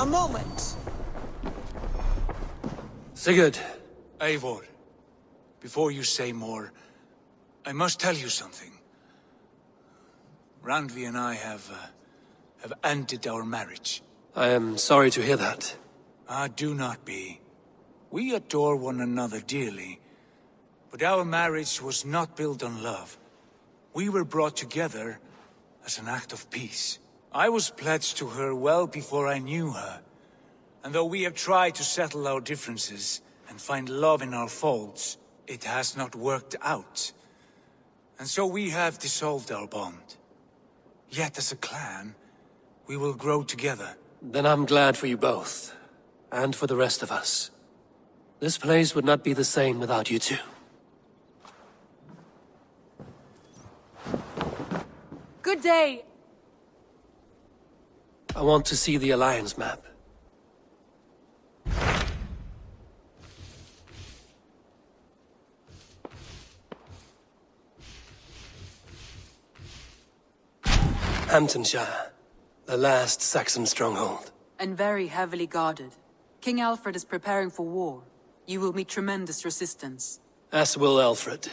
A moment. Sigurd. Eivor, before you say more, I must tell you something. Randvi and I have ended our marriage. I am sorry to hear that. Ah, do not be. We adore one another dearly, but our marriage was not built on love. We were brought together as an act of peace. I was pledged to her well before I knew her, and though we have tried to settle our differences and find love in our faults, it has not worked out. And so we have dissolved our bond. Yet as a clan, we will grow together. Then I'm glad for you both, and for the rest of us. This place would not be the same without you two. Good day! I want to see the Alliance map. Hamptonshire, the last Saxon stronghold. And very heavily guarded. King Alfred is preparing for war. You will meet tremendous resistance. As will Alfred.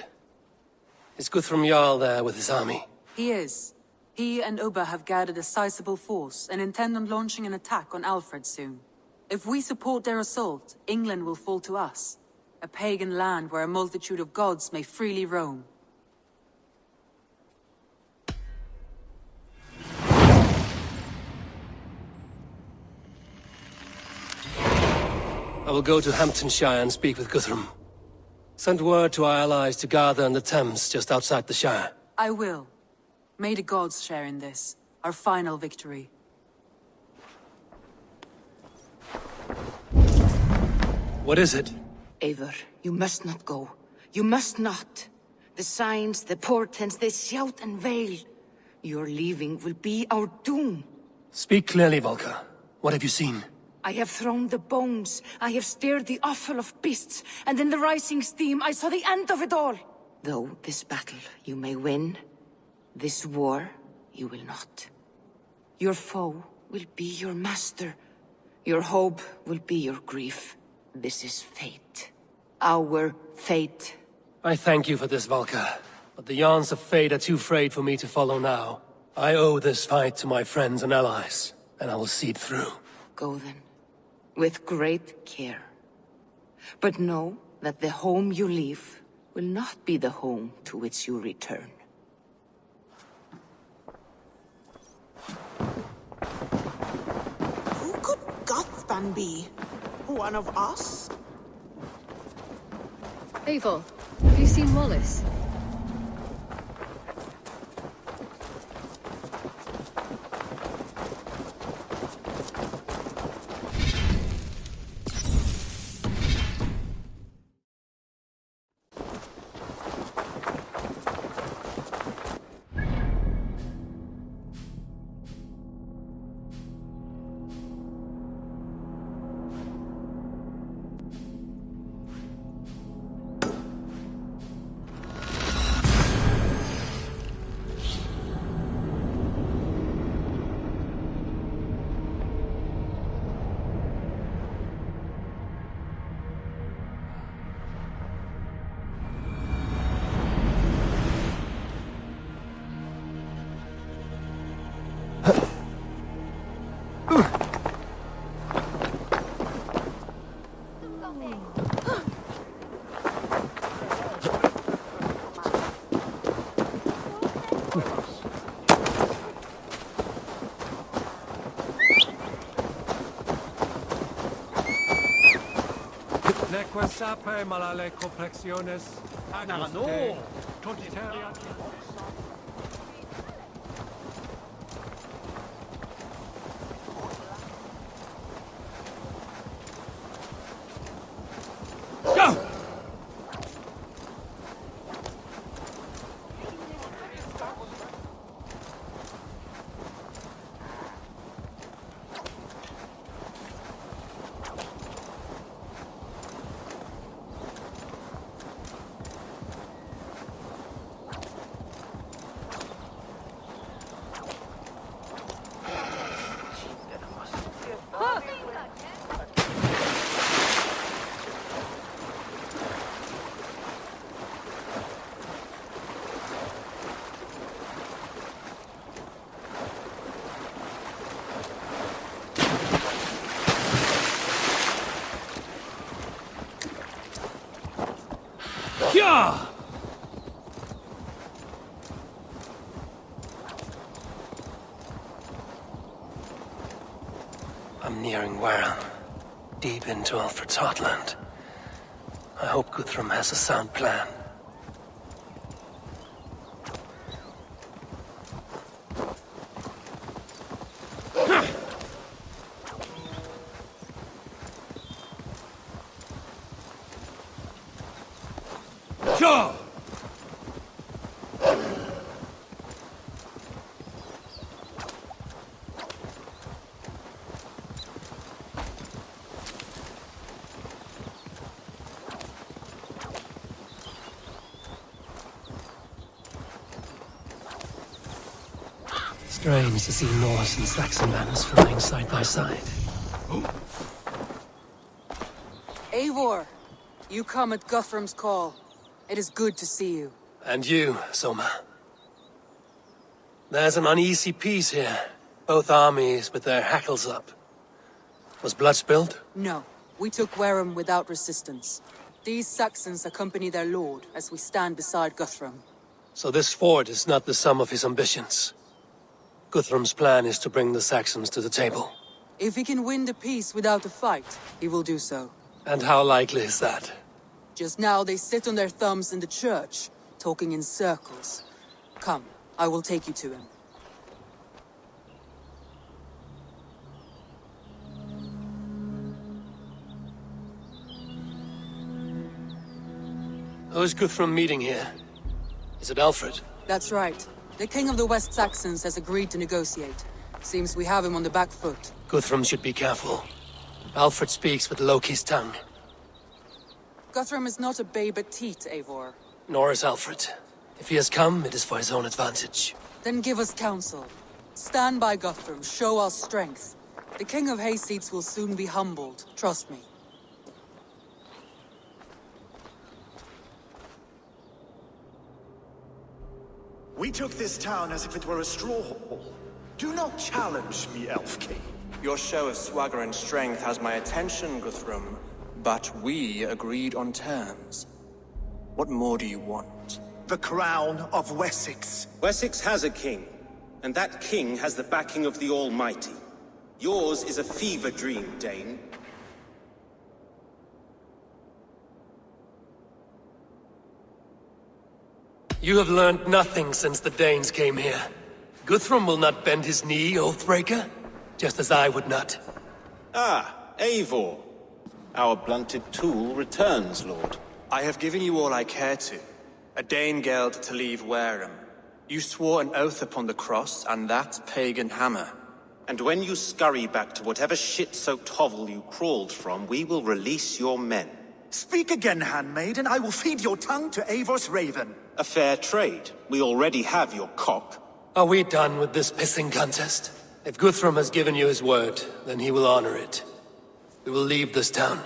Is Guthrum Jarl there with his army? He is. He and Ubba have gathered a sizable force and intend on launching an attack on Alfred soon. If we support their assault, England will fall to us. A pagan land where a multitude of gods may freely roam. I will go to Hamptonshire and speak with Guthrum. Send word to our allies to gather in the Thames just outside the Shire. I will. May the gods share in this, our final victory. What is it? Eivor, you must not go. You must not. The signs, the portents, they shout and wail. Your leaving will be our doom. Speak clearly, Volker. What have you seen? I have thrown the bones, I have stirred the offal of beasts, and in the rising steam I saw the end of it all. Though this battle you may win, this war you will not. Your foe will be your master. Your hope will be your grief. This is fate. Our fate. I thank you for this, Volker. But the yarns of fate are too frayed for me to follow now. I owe this fight to my friends and allies, and I will see it through. Go then. With great care. But know that the home you leave will not be the home to which you return. Who could Gothban be? One of us? Eivor, have you seen Wallace? Neque sape malale complexiones agnus te tontiteria. I'm nearing Wareham, deep into Alfred's heartland. I hope Guthrum has a sound plan. Sure! Strange to see Norse and Saxon banners flying side by side. Eivor, you come at Guthrum's call. It is good to see you. And you, Soma. There's an uneasy peace here. Both armies with their hackles up. Was blood spilled? No, we took Wareham without resistance. These Saxons accompany their lord as we stand beside Guthrum. So this fort is not the sum of his ambitions. Guthrum's plan is to bring the Saxons to the table. If he can win the peace without a fight, he will do so. And how likely is that? Just now they sit on their thumbs in the church, talking in circles. Come, I will take you to him. Who is Guthrum meeting here? Is it Alfred? That's right. The King of the West Saxons has agreed to negotiate. Seems we have him on the back foot. Guthrum should be careful. Alfred speaks with Loki's tongue. Guthrum is not a babe at teat, Eivor. Nor is Alfred. If he has come, it is for his own advantage. Then give us counsel. Stand by Guthrum, show our strength. The King of Hayseeds will soon be humbled, trust me. We took this town as if it were a straw hall. Do not challenge me, Elf King. Your show of swagger and strength has my attention, Guthrum, but we agreed on terms. What more do you want? The crown of Wessex. Wessex has a king, and that king has the backing of the Almighty. Yours is a fever dream, Dane. You have learned nothing since the Danes came here. Guthrum will not bend his knee, Oathbreaker, just as I would not. Ah, Eivor. Our blunted tool returns, Lord. I have given you all I care to. A Danegeld to leave Wareham. You swore an oath upon the cross, and that pagan hammer. And when you scurry back to whatever shit-soaked hovel you crawled from, we will release your men. Speak again, handmaid, and I will feed your tongue to Eivor's raven. A fair trade. We already have your cock. Are we done with this pissing contest? If Guthrum has given you his word, then he will honor it. We will leave this town.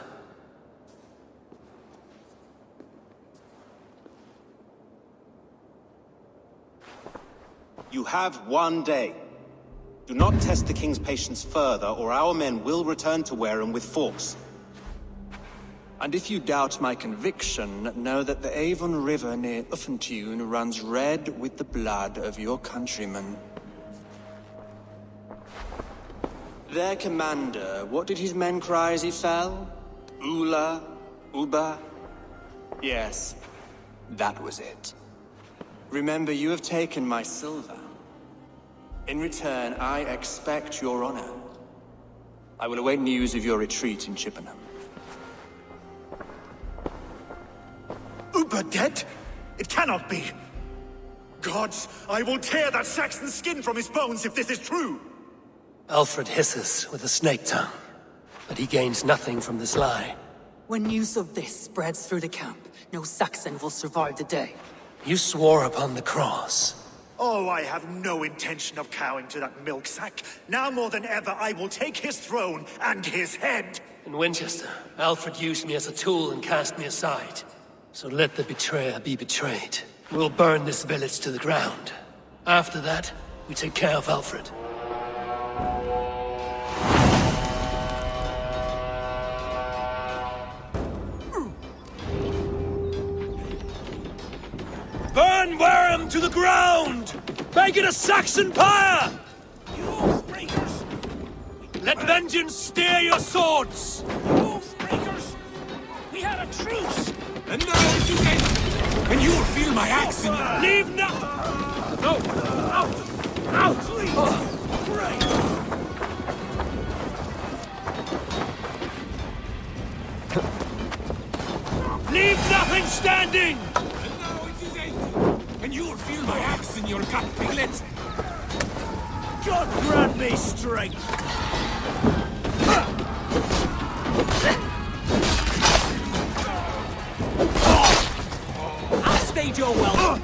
You have one day. Do not test the king's patience further, or our men will return to Wareham with force. And if you doubt my conviction, know that the Avon River near Uffentune runs red with the blood of your countrymen. Their commander, what did his men cry as he fell? Ula? Uba? Yes, that was it. Remember, you have taken my silver. In return, I expect your honor. I will await news of your retreat in Chippenham. Uber dead? It cannot be. Gods, I will tear that Saxon's skin from his bones if this is true. Alfred hisses with a snake tongue, but he gains nothing from this lie. When news of this spreads through the camp, no Saxon will survive the day. You swore upon the cross. Oh, I have no intention of cowing to that milk sack. Now more than ever, I will take his throne and his head. In Winchester, Alfred used me as a tool and cast me aside. So let the betrayer be betrayed. We'll burn this village to the ground. After that, we take care of Alfred. Burn Wareham to the ground! Make it a Saxon pyre! You traitors! Let vengeance steer your swords! Move, breakers! We had a truce! And now it is ended! And you will feel my axe in your... Leave no... No! Out! Out! Please! Great! Leave nothing standing! And now it is ended! And you will feel my axe in your gut, piglet! God grant me strength! I'll stage your welcome!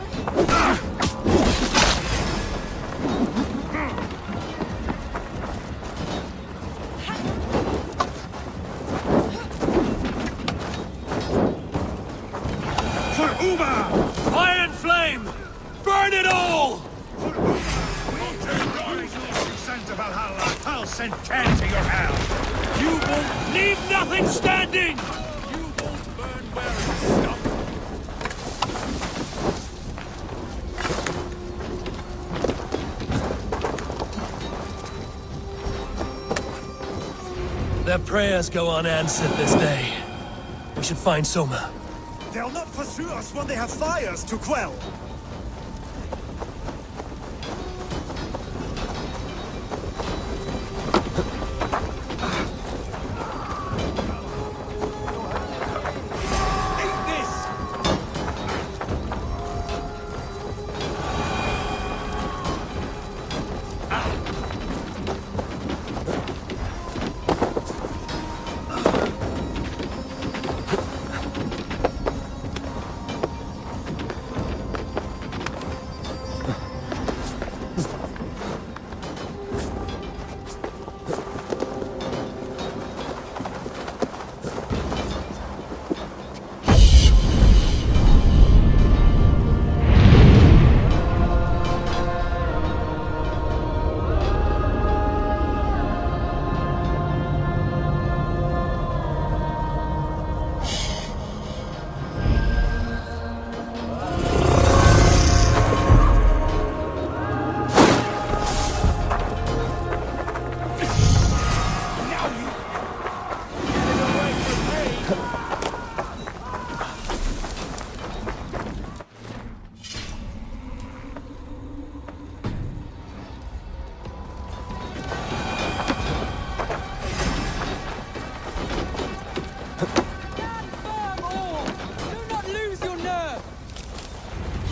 For Uba! Fire and flame! Burn it all! Sent to Valhalla, I'll send 10 to your hell! You won't leave nothing standing! You won't burn where it's stuck! Their prayers go unanswered this day. We should find Soma. They'll not pursue us when they have fires to quell!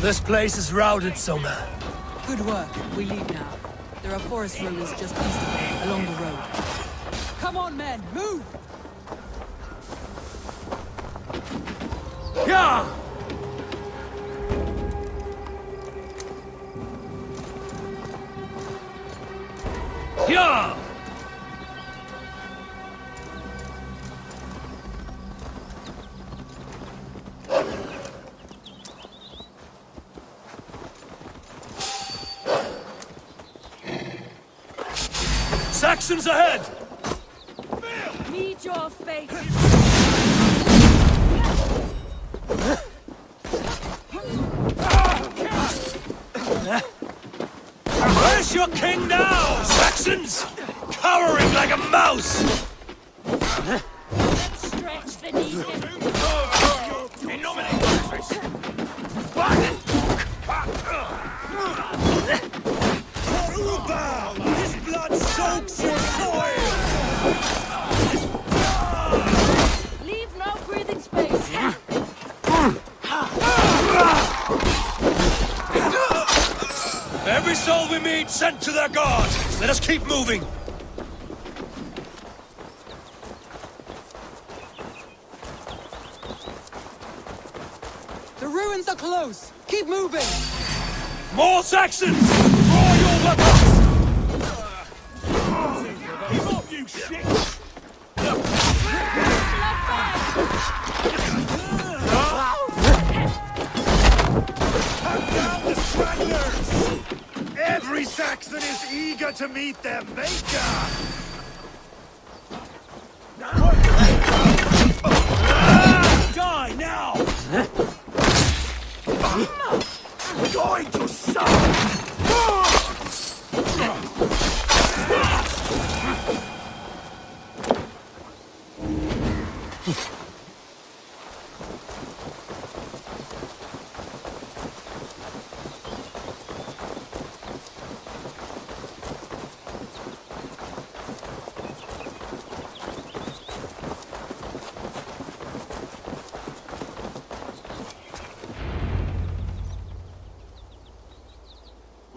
This place is routed, Soma. Good work. We leave now. There are forest rollers just east of here, along the road. Come on, men! Move! Yeah! Yeah! Saxons ahead! Meet your fate! Where's your king now, Saxons? Cowering like a mouse! Let's stretch the needle! His blood soaks your soil! Leave no breathing space! Every soul we meet sent to their god! Let us keep moving! The ruins are close! Keep moving! More Saxons! Draw your weapons! Give up, you shit! Cut down the stragglers! Every Saxon is eager to meet their maker! Die now! I'm going to suffer!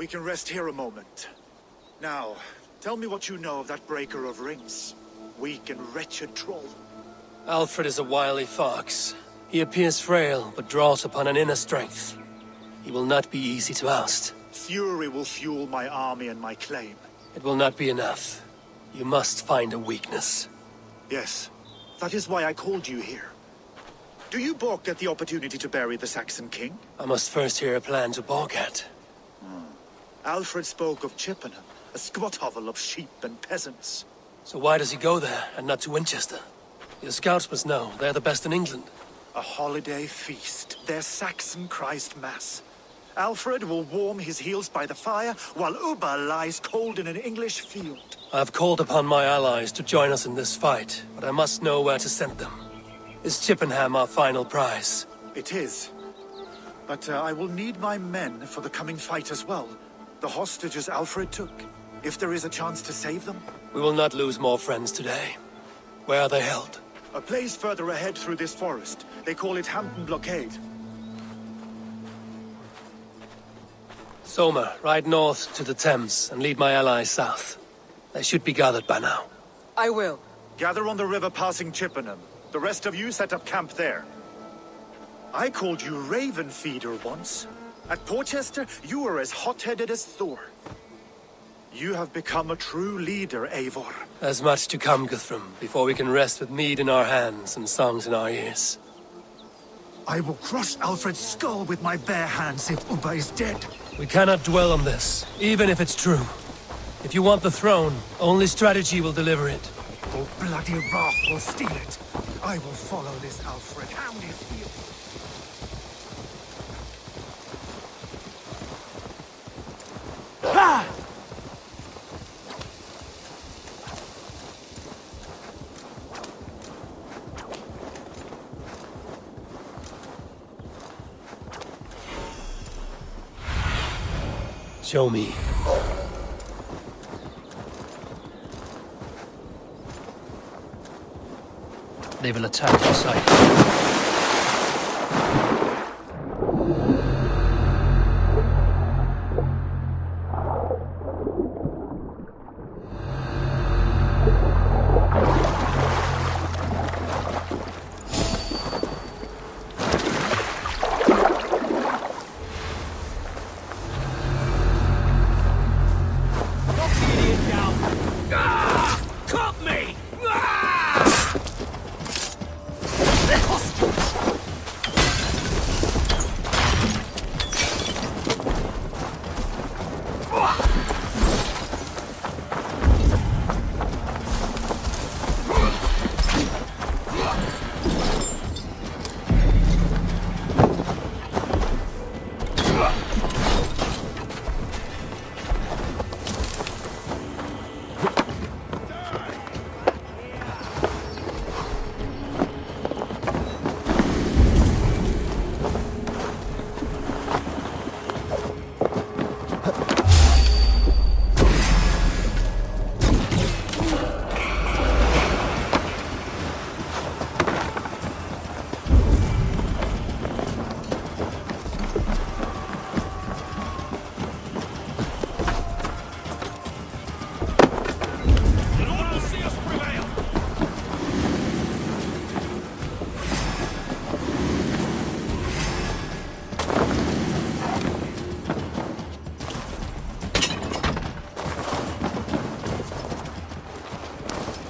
can rest here a moment. Now, tell me what you know of that breaker of rings. Weak and wretched troll. Alfred is a wily fox. He appears frail, but draws upon an inner strength. He will not be easy to oust. Fury will fuel my army and my claim. It will not be enough. You must find a weakness. Yes, that is why I called you here. Do you balk at the opportunity to bury the Saxon king? I must first hear a plan to balk at. Alfred spoke of Chippenham, a squat hovel of sheep and peasants. So why does he go there, and not to Winchester? Your scouts must know. They're the best in England. A holiday feast, their Saxon Christ Mass. Alfred will warm his heels by the fire, while Ubba lies cold in an English field. I've called upon my allies to join us in this fight, but I must know where to send them. Is Chippenham our final prize? It is. But I will need my men for the coming fight as well. The hostages Alfred took. If there is a chance to save them. We will not lose more friends today. Where are they held? A place further ahead through this forest. They call it Hampton Blockade. Soma, ride north to the Thames and lead my allies south. They should be gathered by now. I will. Gather on the river passing Chippenham. The rest of you set up camp there. I called you Raven Feeder once. At Porchester, you were as hot-headed as Thor. You have become a true leader, Eivor. There's much to come, Guthrum, before we can rest with mead in our hands and songs in our ears. I will crush Alfred's skull with my bare hands if Ubba is dead. We cannot dwell on this, even if it's true. If you want the throne, only strategy will deliver it. Or bloody wrath will steal it. I will follow this Alfred. Hound his heel. Show me. They will attack the site.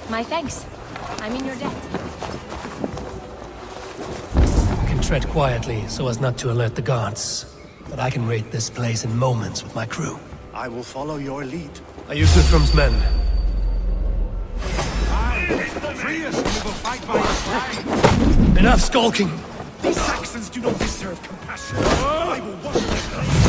My thanks. I'm in your debt. You can tread quietly so as not to alert the guards. But I can raid this place in moments with my crew. I will follow your lead. Are you Guthrum's men? Free us, we will fight by your side. Enough skulking! These Saxons do not deserve compassion. I will wash their hands.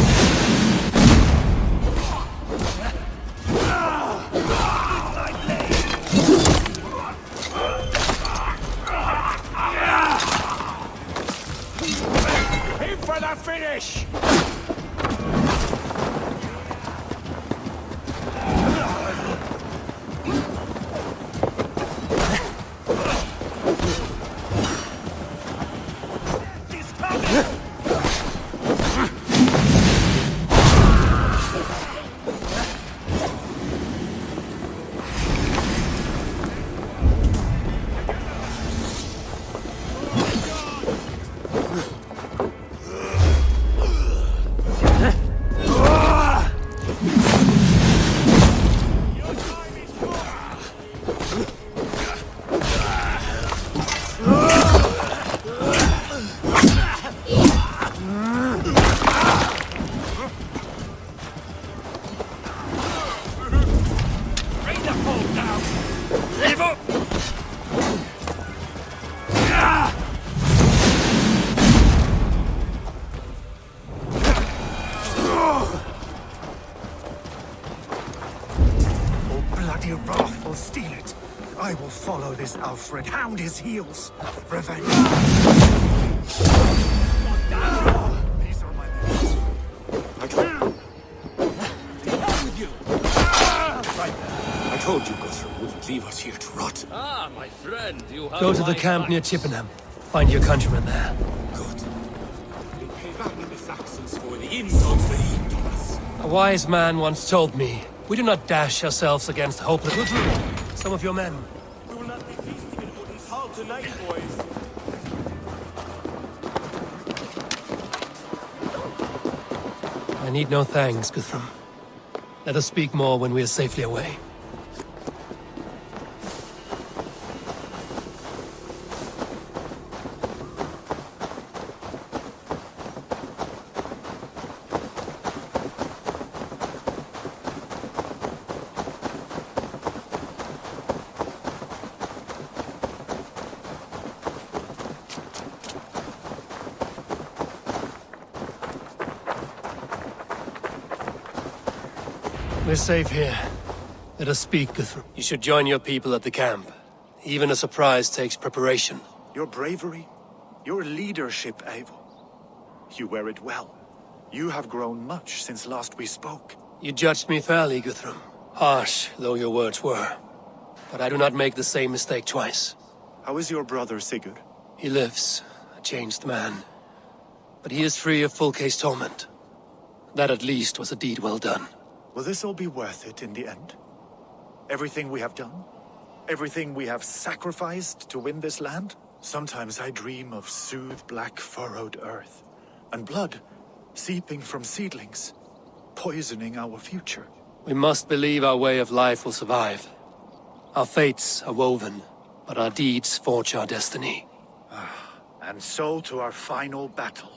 Aim for the finish! Bloody wrath will steal it. I will follow this Alfred, hound his heels. Revenge. These are my men. I told you Guthrum wouldn't leave us here to rot. Ah, my friend, you have Go to the camp near Chippenham. Find your countrymen there. Good. We pay back the Saxons for the insults they heaped on us. A wise man once told me, we do not dash ourselves against hopeless... Some of your men. We will not be feasting in Wood's Hall tonight, boys. I need no thanks, Guthrum. Let us speak more when we are safely away. We're safe here. Let us speak, Guthrum. You should join your people at the camp. Even a surprise takes preparation. Your bravery, your leadership, Eivor. You wear it well. You have grown much since last we spoke. You judged me fairly, Guthrum. Harsh though your words were. But I do not make the same mistake twice. How is your brother, Sigurd? He lives, a changed man. But he is free of full case torment. That at least was a deed well done. Will this all be worth it in the end? Everything we have done? Everything we have sacrificed to win this land? Sometimes I dream of soothed black furrowed earth, and blood seeping from seedlings, poisoning our future. We must believe our way of life will survive. Our fates are woven, but our deeds forge our destiny. And so to our final battle.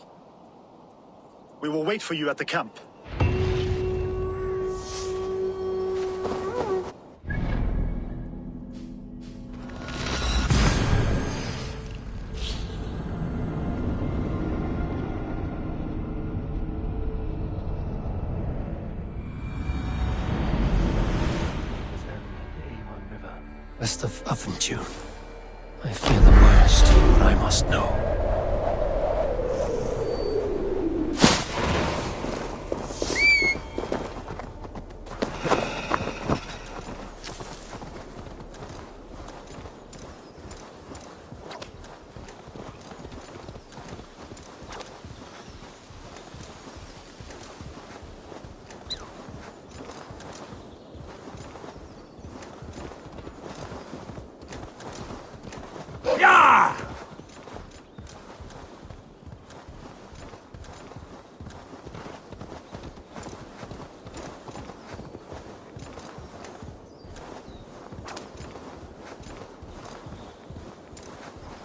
We will wait for you at the camp. West of Affenture. I fear the worst, but I must know.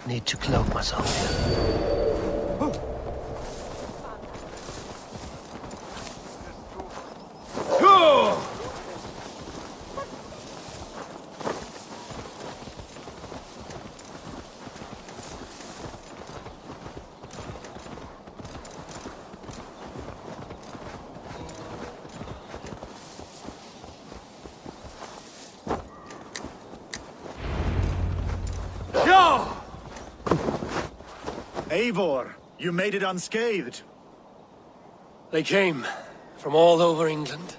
Need to cloak myself here. Eivor, you made it unscathed. They came from all over England.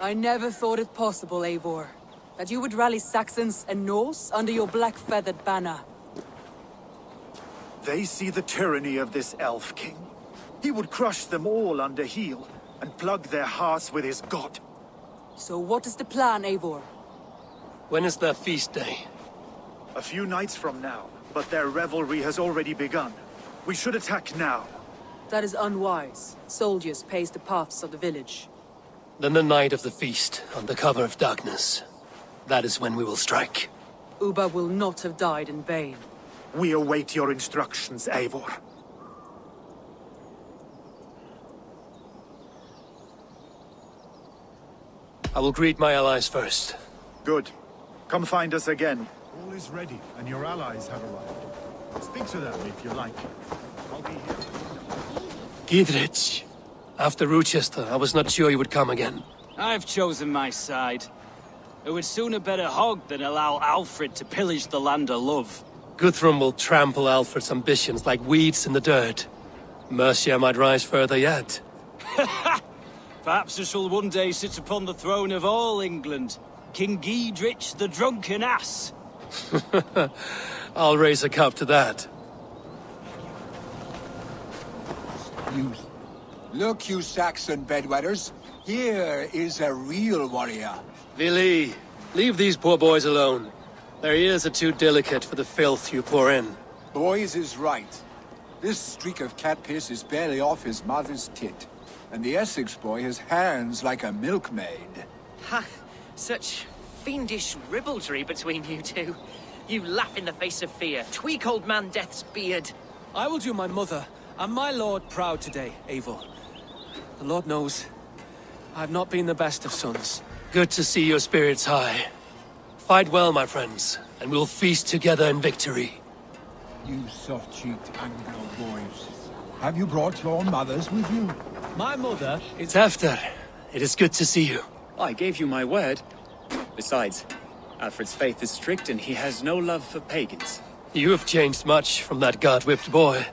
I never thought it possible, Eivor, that you would rally Saxons and Norse under your black-feathered banner. They see the tyranny of this elf king. He would crush them all under heel and plug their hearts with his god. So what is the plan, Eivor? When is their feast day? A few nights from now, but their revelry has already begun. We should attack now. That is unwise. Soldiers pace the paths of the village. Then the night of the feast, under cover of darkness. That is when we will strike. Uba will not have died in vain. We await your instructions, Eivor. I will greet my allies first. Good. Come find us again. All is ready, and your allies have arrived. Speak to them if you like. I'll be here. Gidrich. After Rochester, I was not sure you would come again. I've chosen my side. It would sooner bet a hog than allow Alfred to pillage the land of love. Guthrum will trample Alfred's ambitions like weeds in the dirt. Mercia might rise further yet. Perhaps I shall one day sit upon the throne of all England. King Giedrich the drunken ass. I'll raise a cup to that. Look, you Saxon bedwetters. Here is a real warrior. Vili, leave these poor boys alone. Their ears are too delicate for the filth you pour in. Boys is right. This streak of cat piss is barely off his mother's tit. And the Essex boy has hands like a milkmaid. Ha! Such fiendish ribaldry between you two. You laugh in the face of fear. Tweak old man Death's beard. I will do my mother and my lord proud today, Eivor. The Lord knows, I have not been the best of sons. Good to see your spirits high. Fight well, my friends, and we'll feast together in victory. You soft-cheeked Anglo boys. Have you brought your mothers with you? My mother is... Tefter, it is good to see you. I gave you my word. Besides, Alfred's faith is strict and he has no love for pagans. You have changed much from that god-whipped boy.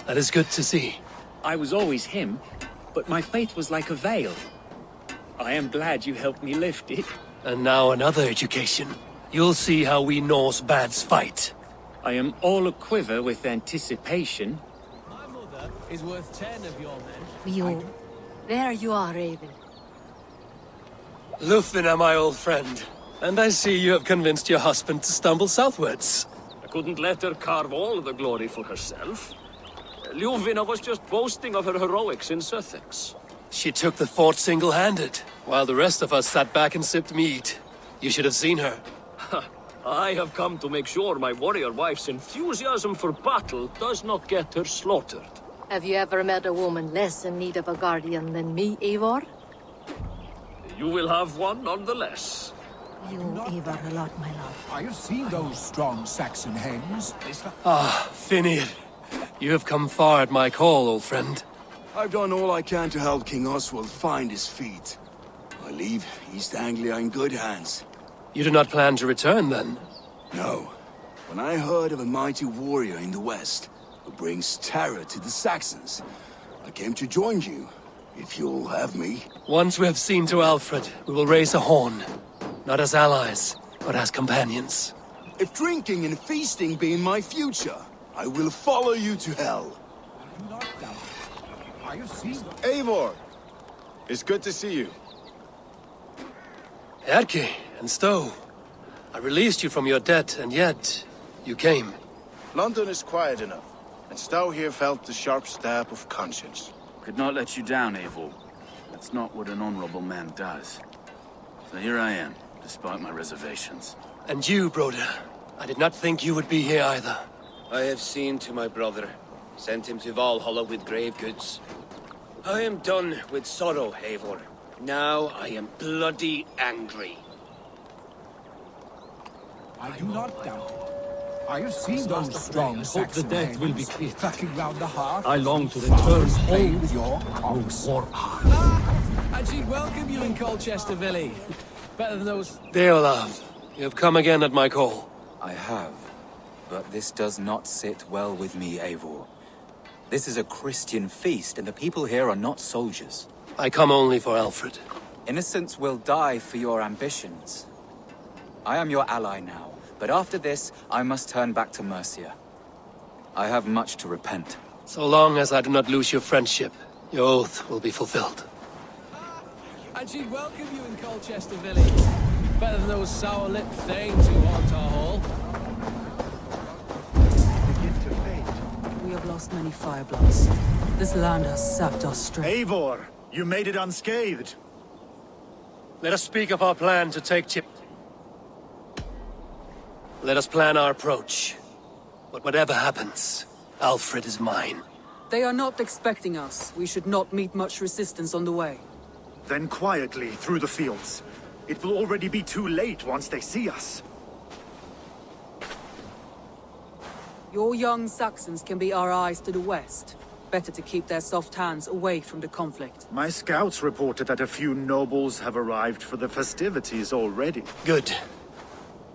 That is good to see. I was always him, but my faith was like a veil. I am glad you helped me lift it. And now another education. You'll see how we Norse bads fight. I am all aquiver with anticipation. My mother is worth 10 of your men. You. There you are, Raven. Lúthien, my old friend. And I see you have convinced your husband to stumble southwards. I couldn't let her carve all the glory for herself. Ljuvina was just boasting of her heroics in Sussex. She took the fort single-handed, while the rest of us sat back and sipped mead. You should have seen her. I have come to make sure my warrior wife's enthusiasm for battle does not get her slaughtered. Have you ever met a woman less in need of a guardian than me, Eivor? You will have one nonetheless. You Eivor a lot, my love. Have you seen those strong Saxon hens? Ah, Finir. You have come far at my call, old friend. I've done all I can to help King Oswald find his feet. I leave East Anglia in good hands. You do not plan to return, then? No. When I heard of a mighty warrior in the west, who brings terror to the Saxons, I came to join you, if you'll have me. Once we have seen to Alfred, we will raise a horn. Not as allies, but as companions. If drinking and feasting be in my future, I will follow you to hell. Eivor! It's good to see you. Erke and Stowe. I released you from your debt, and yet you came. London is quiet enough, and Stowe here felt the sharp stab of conscience. Could not let you down, Eivor. That's not what an honorable man does. So here I am, despite my reservations. And you, Broder. I did not think you would be here either. I have seen to my brother. Sent him to Valhalla with grave goods. I am done with sorrow, Eivor. Now I am bloody angry. I do not doubt it. Are you seeing those strong Saxon the death will be hens quick. cracking round the heart? I long to return home with your conks. And she'd welcome you in Colchester, Vili. Better than those... Deolav, you have come again at my call. I have. But this does not sit well with me, Eivor. This is a Christian feast, and the people here are not soldiers. I come only for Alfred. Innocents will die for your ambitions. I am your ally now, but after this, I must turn back to Mercia. I have much to repent. So long as I do not lose your friendship, your oath will be fulfilled. And she'd welcome you in Colchester, Vili. Better than those sour-lipped thanes who haunt our hall. We have lost many firebloods. This land has sapped our strength. Eivor, you made it unscathed. Let us speak of our plan to take Chip. Let us plan our approach. But whatever happens, Alfred is mine. They are not expecting us. We should not meet much resistance on the way. Then quietly through the fields. It will already be too late once they see us. Your young Saxons can be our eyes to the west. Better to keep their soft hands away from the conflict. My scouts reported that a few nobles have arrived for the festivities already. Good.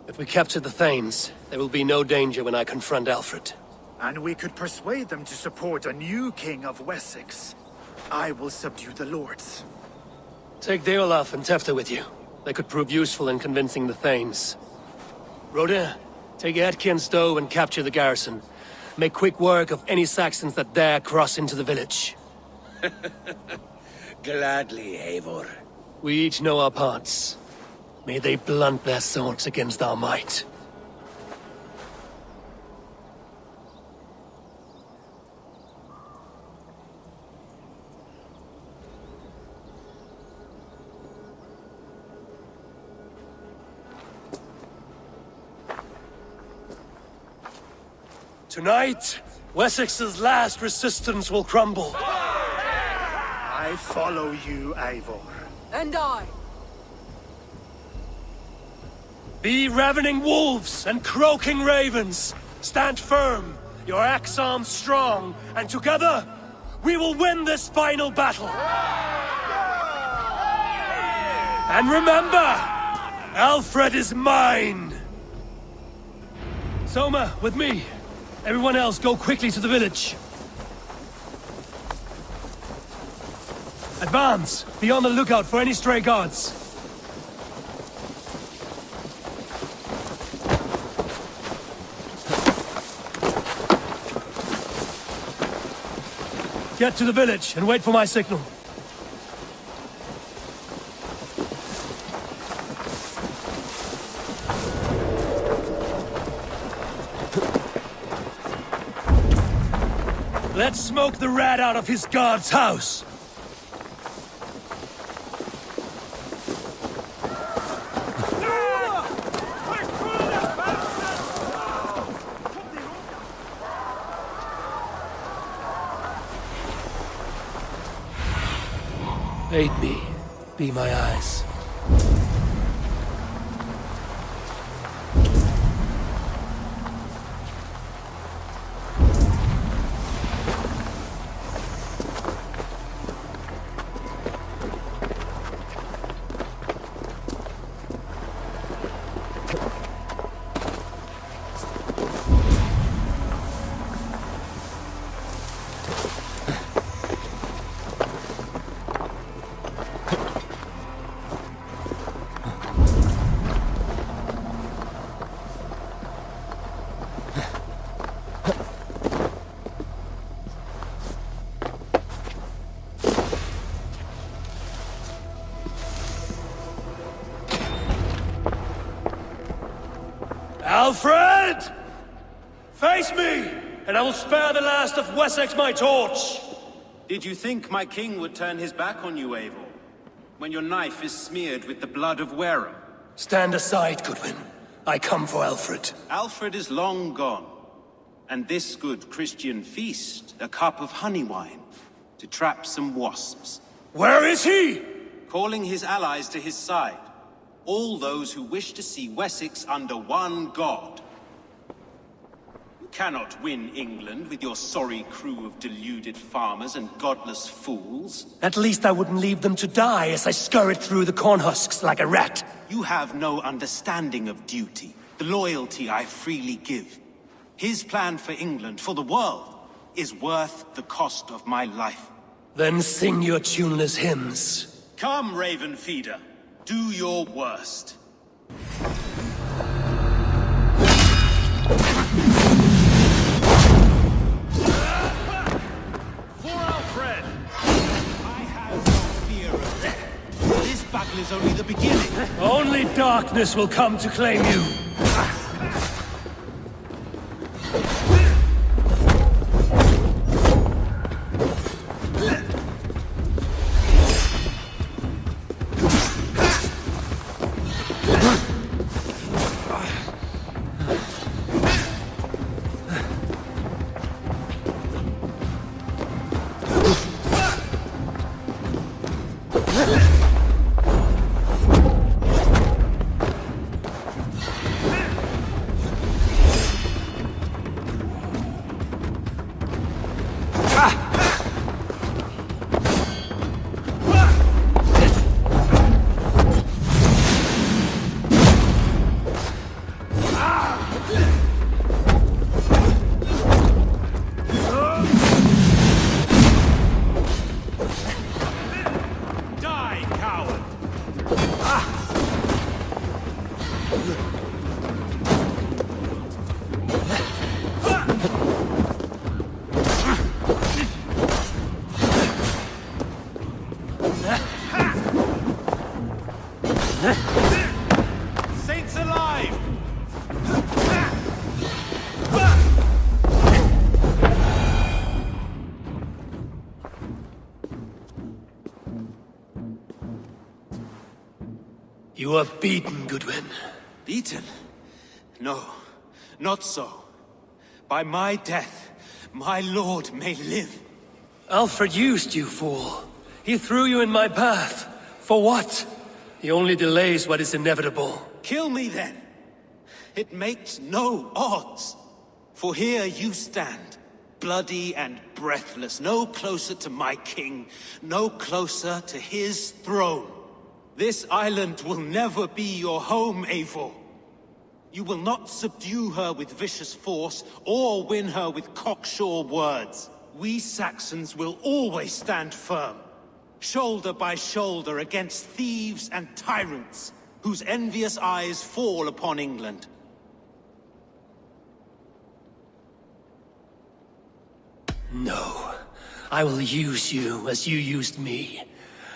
If we capture the Thanes, there will be no danger when I confront Alfred. And we could persuade them to support a new king of Wessex. I will subdue the lords. Take Deolaf and Tefta with you. They could prove useful in convincing the Thanes. Rhoda, take Edki and Stowe and capture the garrison. Make quick work of any Saxons that dare cross into the village. Gladly, Eivor. We each know our parts. May they blunt their swords against our might. Tonight, Wessex's last resistance will crumble. I follow you, Eivor. And I. Be ravening wolves and croaking ravens. Stand firm, your axe arms strong, and together, we will win this final battle. And remember, Alfred is mine. Soma, with me. Everyone else, go quickly to the village. Advance! Be on the lookout for any stray guards. Get to the village and wait for my signal. Let's smoke the rat out of his guard's house! Aid me. Be my eyes. Alfred! Face me, and I will spare the last of Wessex my torch! Did you think my king would turn his back on you, Eivor? When your knife is smeared with the blood of Wareham? Stand aside, Goodwin. I come for Alfred. Alfred is long gone. And this good Christian feast, a cup of honey wine, to trap some wasps. Where is he? Calling his allies to his side. All those who wish to see Wessex under one god. You cannot win England with your sorry crew of deluded farmers and godless fools. At least I wouldn't leave them to die as I scurried through the corn husks like a rat. You have no understanding of duty, the loyalty I freely give. His plan for England, for the world, is worth the cost of my life. Then sing your tuneless hymns. Come, Raven Feeder. Do your worst. For Alfred! I have no fear of death. This battle is only the beginning. Only darkness will come to claim you. You are beaten, Goodwin. Beaten? No, not so. By my death, my lord may live. Alfred used you, fool. He threw you in my path. For what? He only delays what is inevitable. Kill me then. It makes no odds. For here you stand, bloody and breathless, no closer to my king, no closer to his throne. This island will never be your home, Eivor. You will not subdue her with vicious force, or win her with cocksure words. We Saxons will always stand firm, shoulder by shoulder against thieves and tyrants, whose envious eyes fall upon England. No. I will use you as you used me.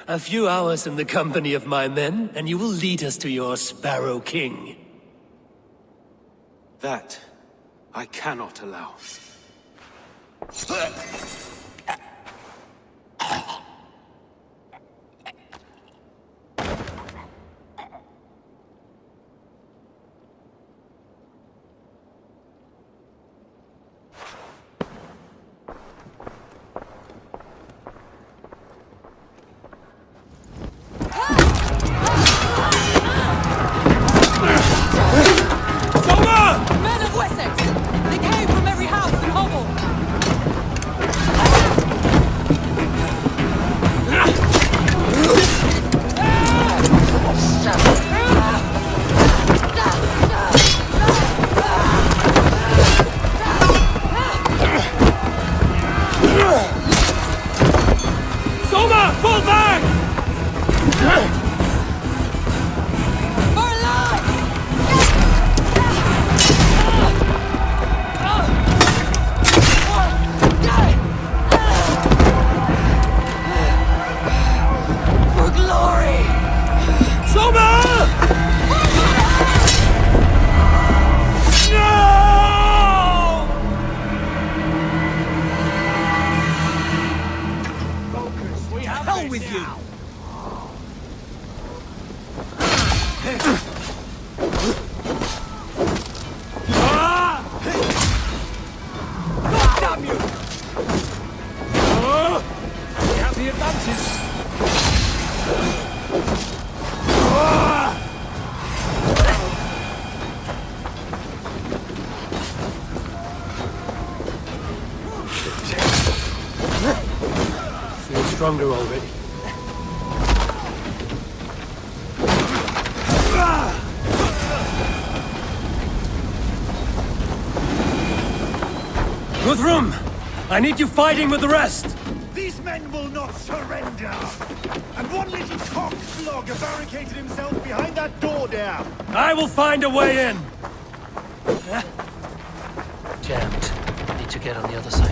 A few hours in the company of my men, and you will lead us to your Sparrow King. That I cannot allow. Men of Wessex! They came from every house and hovel! Soma! Fall back! For glory! Soma! Hell with you! God damn you! We have the advantage. Feel stronger already. Guthrum! I need you fighting with the rest! These men will not surrender! And one little cockflogger barricaded himself behind that door there! I will find a way in! Jammed. Need to get on the other side.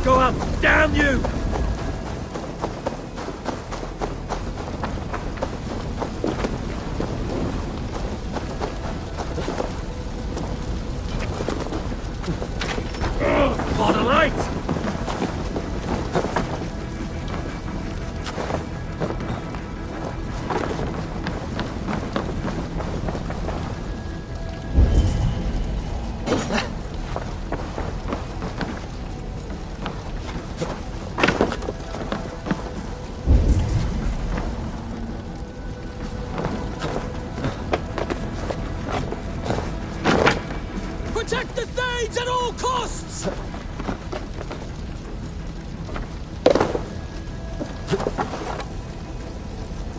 Go up! Damn you! For the light! Protect the Thanes at all costs!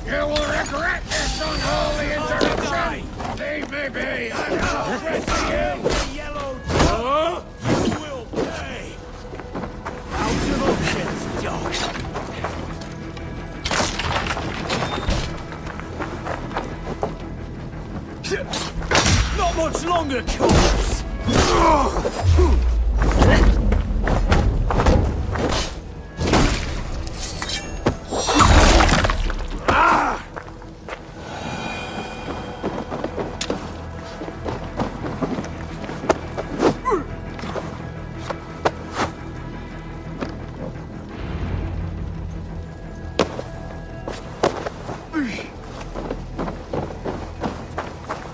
You will regret this unholy interruption! Leave me be! I'm much longer, corpse?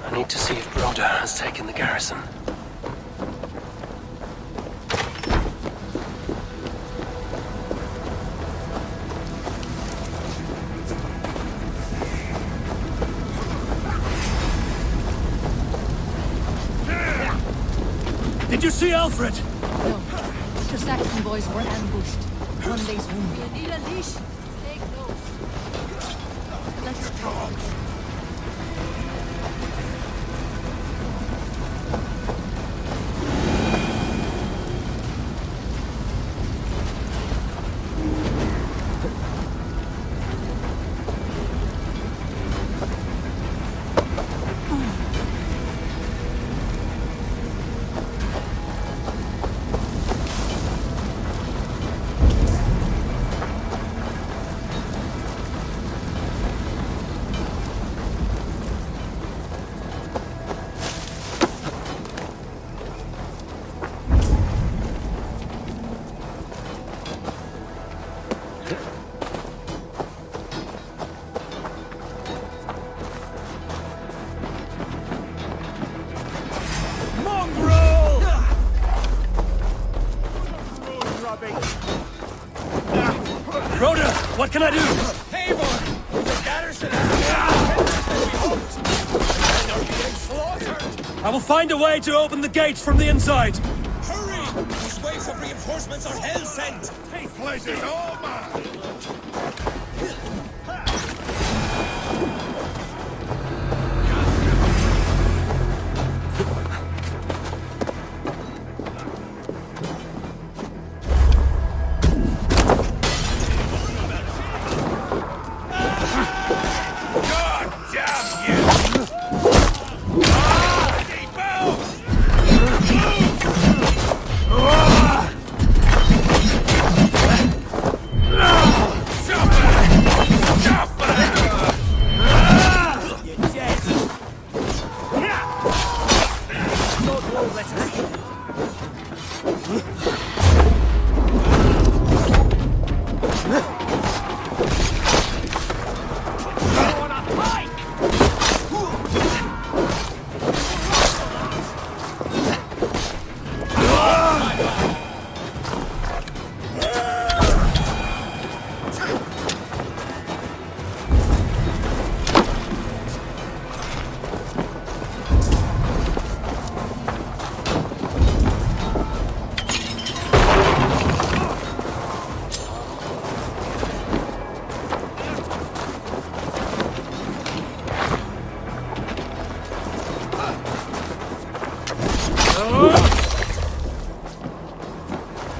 I need to see if Broder has taken the garrison. Did you see Alfred? No. The Saxon boys were ambushed. One day's wounded. You need a leash. Take those. Let's talk. Broder, what can I do? Eivor! The garrison has we hoped! The men are being slaughtered! I will find a way to open the gates from the inside. Hurry! These waves of reinforcements are hell-sent! This place is all mine!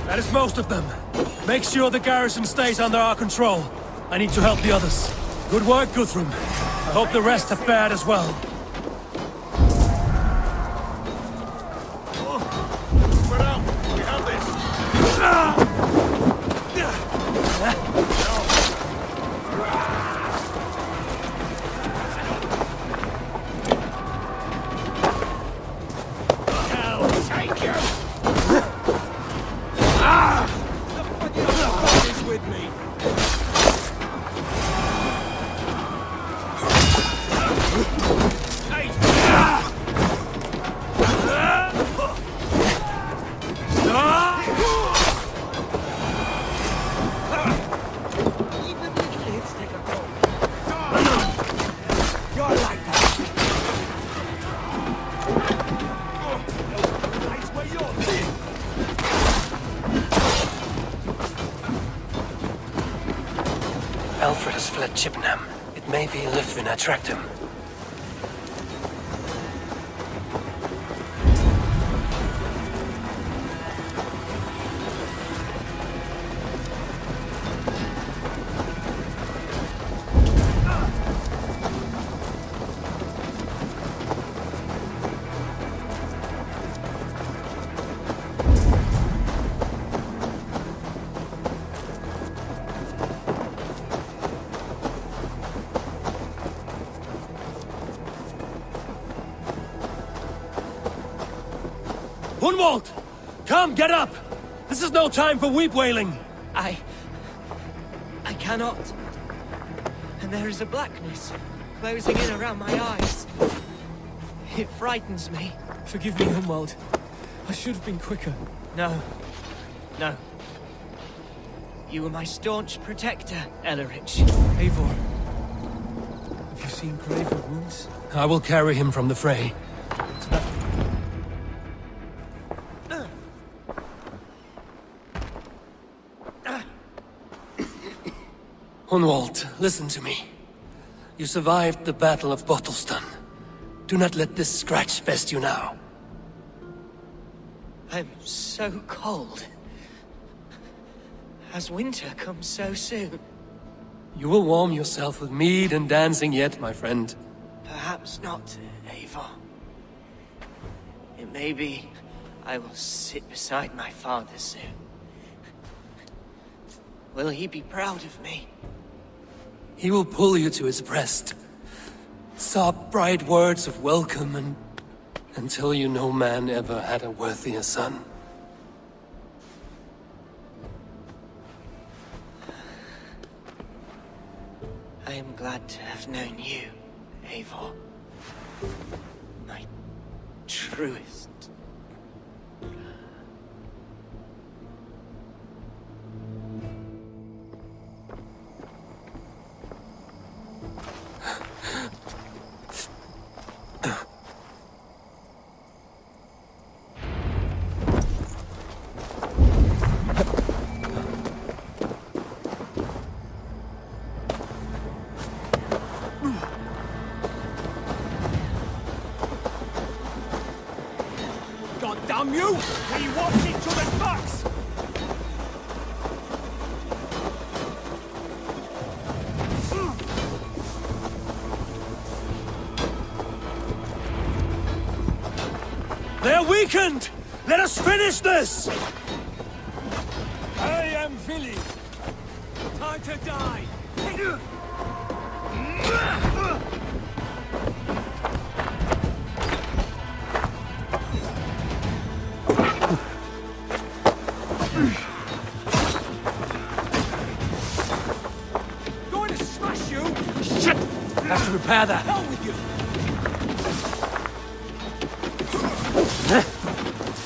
That is most of them. Make sure the garrison stays under our control. I need to help the others. Good work, Guthrum. I hope the rest have fared as well. Spread out! We have this! Hell, take you! With me. Alfred has fled Chippenham. It may be Lithwin tracked him. Hunwald! Come, get up! This is no time for weep wailing! I cannot. And there is a blackness closing in around my eyes. It frightens me. Forgive me, Hunwald. I should have been quicker. No. No. You were my staunch protector, Ellerich. Eivor. Have you seen graver wounds? I will carry him from the fray. Hunwald, listen to me. You survived the Battle of Bottleston. Do not let this scratch best you now. I'm so cold. Has winter come so soon? You will warm yourself with mead and dancing yet, my friend. Perhaps not, Eivor. It may be I will sit beside my father soon. Will he be proud of me? He will pull you to his breast, sob bright words of welcome, and until you no man ever had a worthier son. I am glad to have known you, Eivor. My truest. Damn you! We watch each other's backs! They're weakened! Let us finish this! I am Vili. Time to die! Going to smash you! Shit! Have to repair that. Hell with you!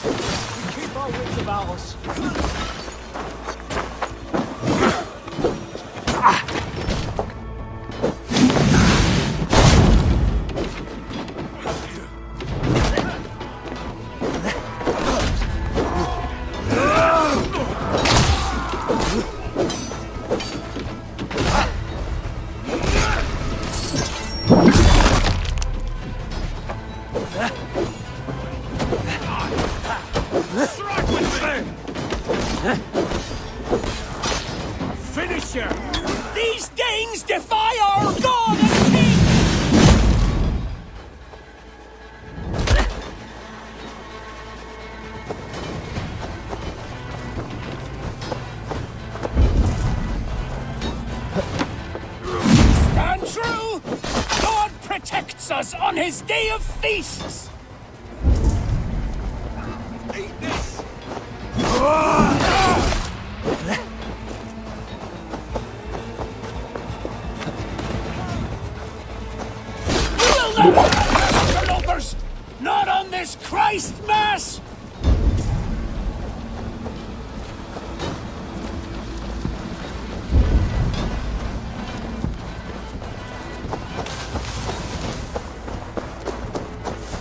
We keep our wits about us. Finisher! These Danes defy our god and king! Stand true! God protects us on his day of feasts! Eat this! Interlopers! Not on this Christ Mass!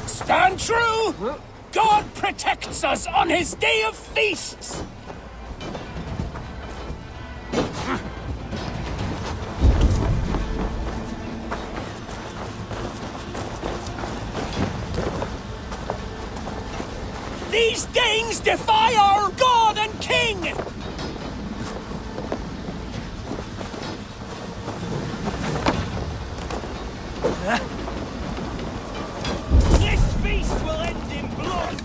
Stand true! God protects us on his day of feasts! These Danes defy our god and king! This feast will end in blood!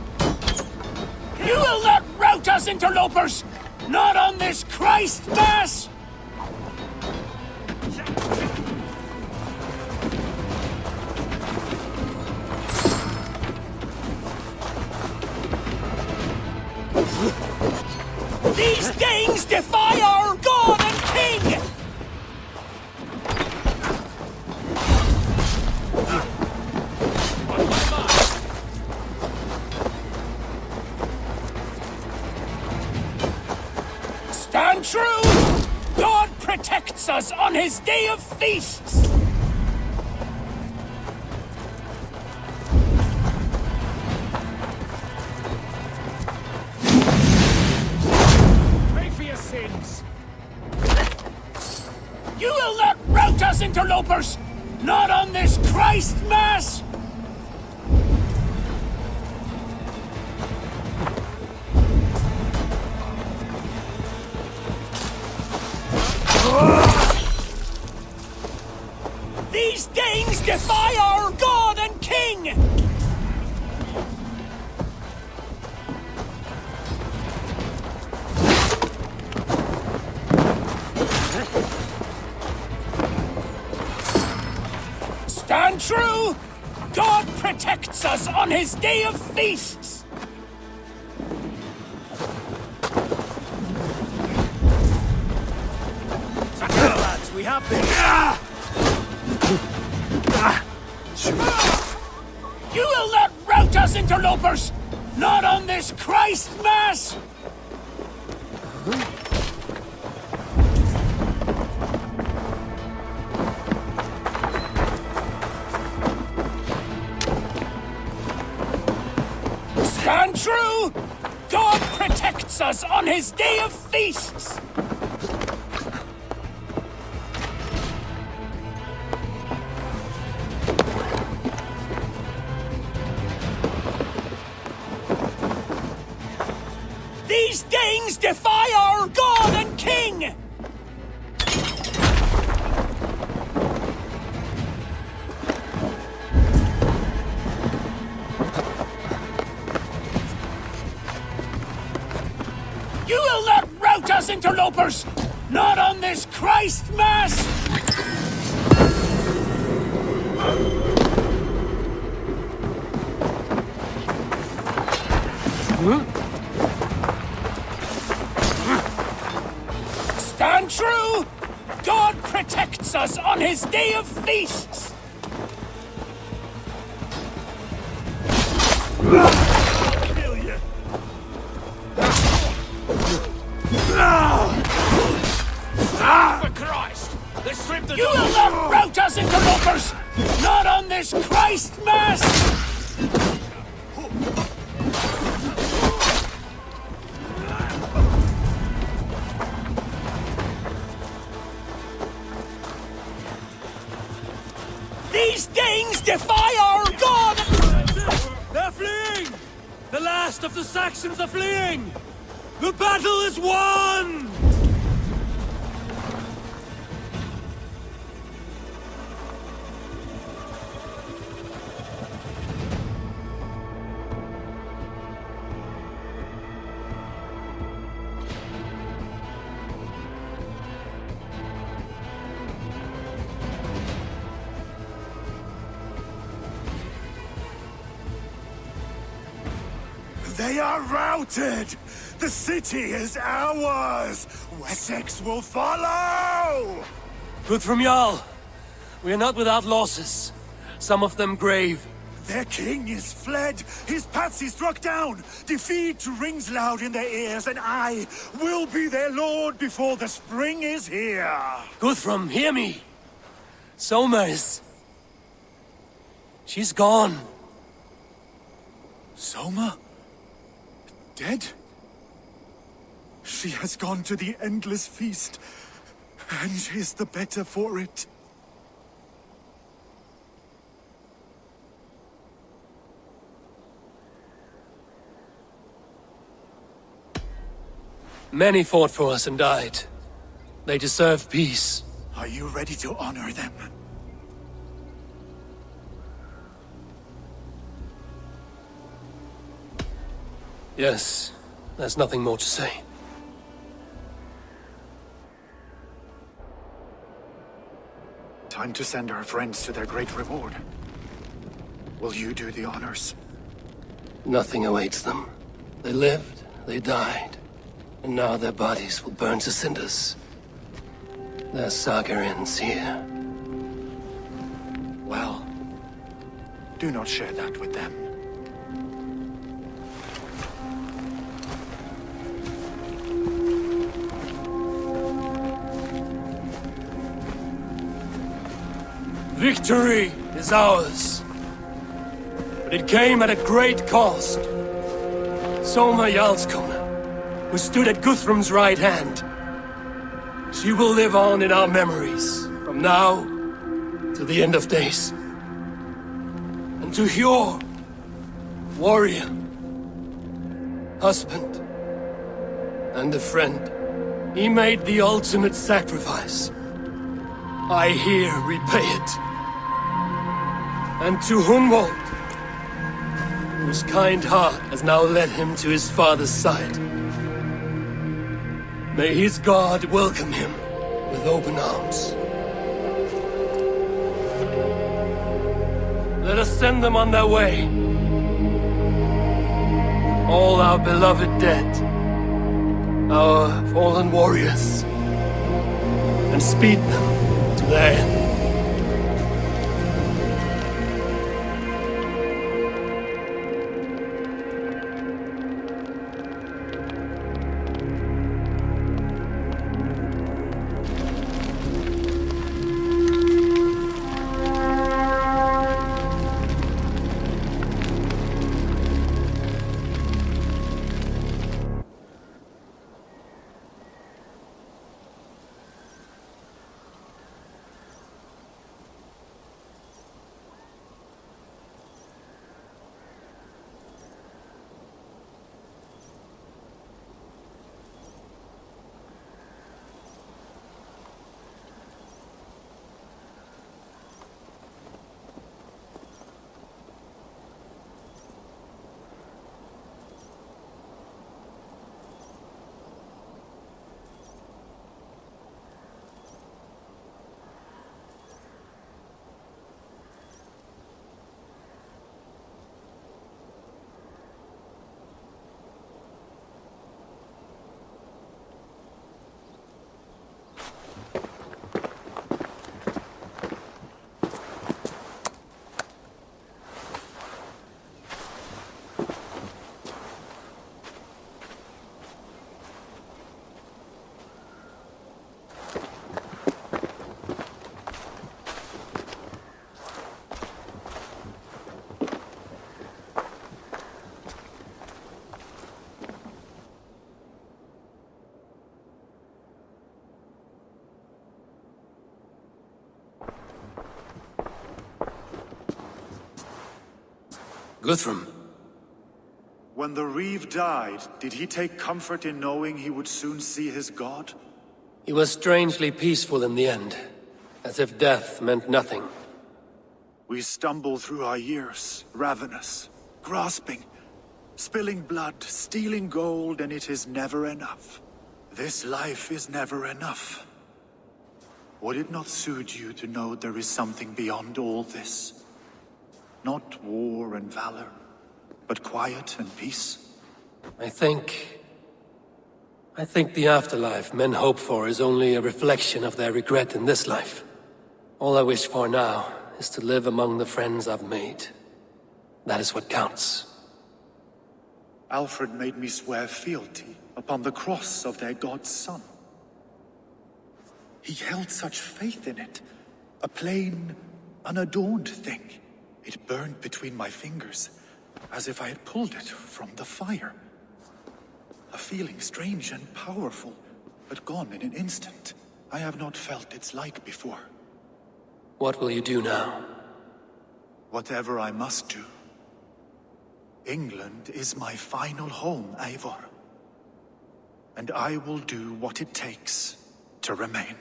You will not rout us, interlopers! Not on this Christ Mass! Danes defy our god and king! Stand true! God protects us on his day of feasts! Pay for your sins! You will not rout us, interlopers! Not on this Christ Mass! These Danes defy our god and king! Stand true! God protects us on his day of feasts! Lads, we have been... You will not rout us, interlopers! Not on this Christ Mass! Stand true! God protects us on his day of feasts! These Danes defy our god and king! You will not rout us, interlopers! Not on this Christ Mass! Stand true! God protects us on his day of feasts! Kill you! For Christ! They stripped the... You will not rout us, interlopers! Not on this Christ Mass! These Danes defy our god! They're fleeing! The last of the Saxons are fleeing! The battle is won! They are routed! The city is ours! Wessex will follow! Good from Jarl. We are not without losses. Some of them grave. Their king is fled! His patsy struck down! Defeat rings loud in their ears, and I will be their lord before the spring is here! Guthrum, hear me! Soma is... She's gone. Soma? Dead? She has gone to the endless feast, and is the better for it. Many fought for us and died. They deserve peace. Are you ready to honor them? Yes, there's nothing more to say. Time to send our friends to their great reward. Will you do the honors? Nothing awaits them. They lived, they died. And now their bodies will burn to cinders. Their saga ends here. Well, do not share that with them. Victory is ours. But it came at a great cost. Soma Jarlskona, who stood at Guthrum's right hand. She will live on in our memories, from now to the end of days. And to Hjor, warrior, husband, and a friend, he made the ultimate sacrifice. I here repay it. And to Hunwald, whose kind heart has now led him to his father's side. May his God welcome him with open arms. Let us send them on their way. All our beloved dead, our fallen warriors, and speed them to their end. Guthrum. When the Reeve died, did he take comfort in knowing he would soon see his god? He was strangely peaceful in the end, as if death meant nothing. We stumble through our years, ravenous, grasping, spilling blood, stealing gold, and it is never enough. This life is never enough. Would it not soothe you to know there is something beyond all this? Not war and valor, but quiet and peace? I think the afterlife men hope for is only a reflection of their regret in this life. All I wish for now is to live among the friends I've made. That is what counts. Alfred made me swear fealty upon the cross of their god's son. He held such faith in it, a plain, unadorned thing. It burned between my fingers, as if I had pulled it from the fire. A feeling strange and powerful, but gone in an instant. I have not felt its like before. What will you do now? Whatever I must do. England is my final home, Eivor. And I will do what it takes to remain.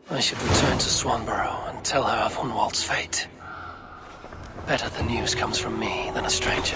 I should return to Swanborough and tell her of Hunwald's fate. Better the news comes from me than a stranger.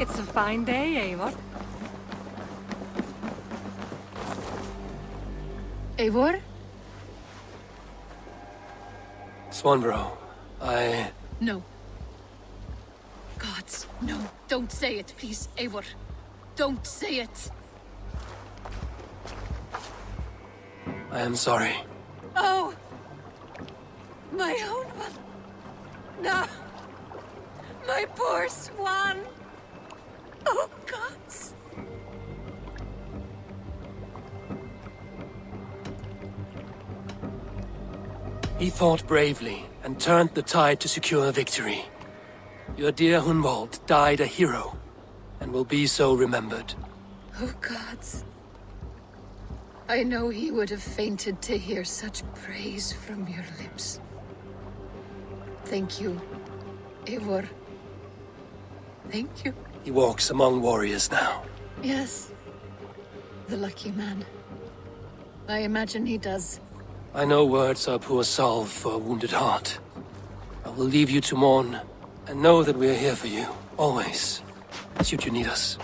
It's a fine day, Eivor. Eivor? Swanborough, No. Gods, no. Don't say it, please, Eivor. Don't say it. I am sorry. Oh! My own one. No. My poor swan. Oh, gods. He fought bravely and turned the tide to secure victory. Your dear Hunwald died a hero, and will be so remembered. Oh, gods. I know he would have fainted to hear such praise from your lips. Thank you, Eivor. Thank you. He walks among warriors now. Yes. The lucky man. I imagine he does. I know words are poor salve for a wounded heart. I will leave you to mourn, and know that we are here for you, always, should you need us.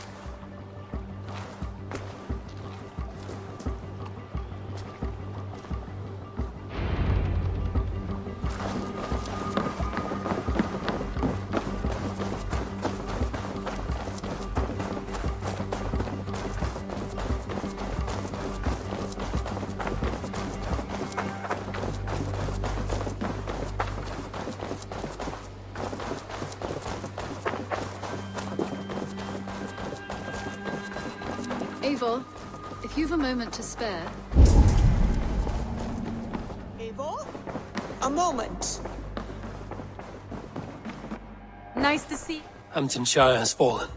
Eivor, if you've a moment to spare... Eivor? A moment. Nice to see... Hamptonshire has fallen,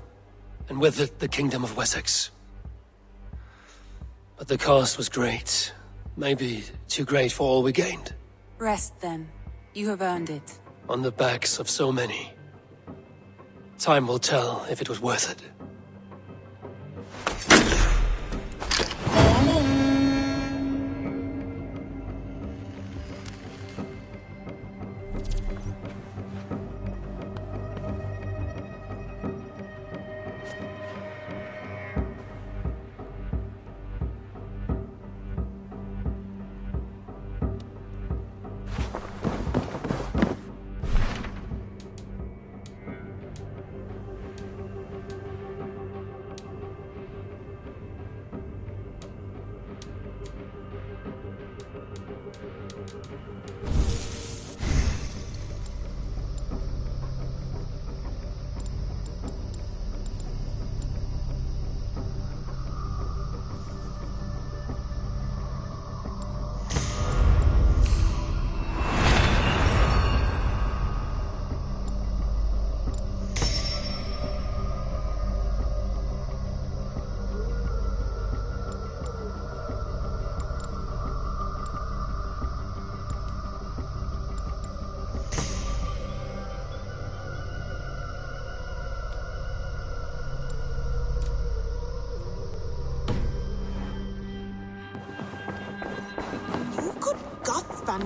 and with it the Kingdom of Wessex. But the cost was great. Maybe too great for all we gained. Rest then. You have earned it. On the backs of so many. Time will tell if it was worth it.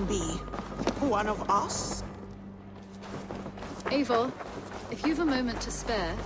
Be one of us? Eivor, if you've a moment to spare...